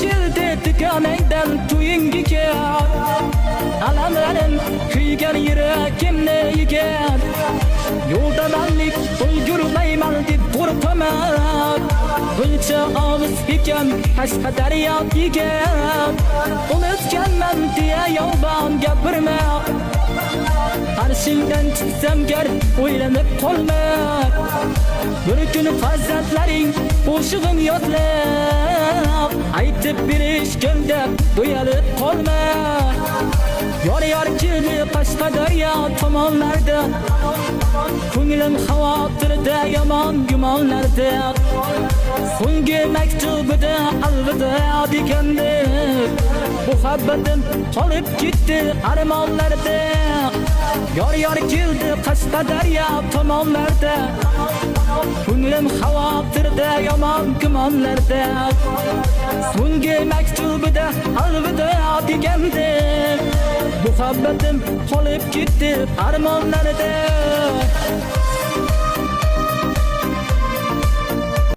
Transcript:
jildi tikanaydan tuyingi kel alamlarim kuygan yurakimni yegan yo'ldamanlik ulgurmayman deb qo'rqaman buncha og'iz ekan Qashqadaryo degan unutganman deya yolg'on gapirma qarshingdan chiqsam gar o'ylanib qolma bir kun farzandlaring qo'shig'im yodlab aytib berishganda do'yalib qolma yor keldi Qashqadaryo tomonlarda ko'nglim xavotirda yomon gumonlarda so'nggi maktubida alvida deganda muhabbatim qolib ketdi armonlarda yor keldi Qashqadaryo tomonlarda ko'nglim xavotirda yomon gumonlarda so'nggi maktubida alvida deganda muhabbatim qolib ketdi armonlarda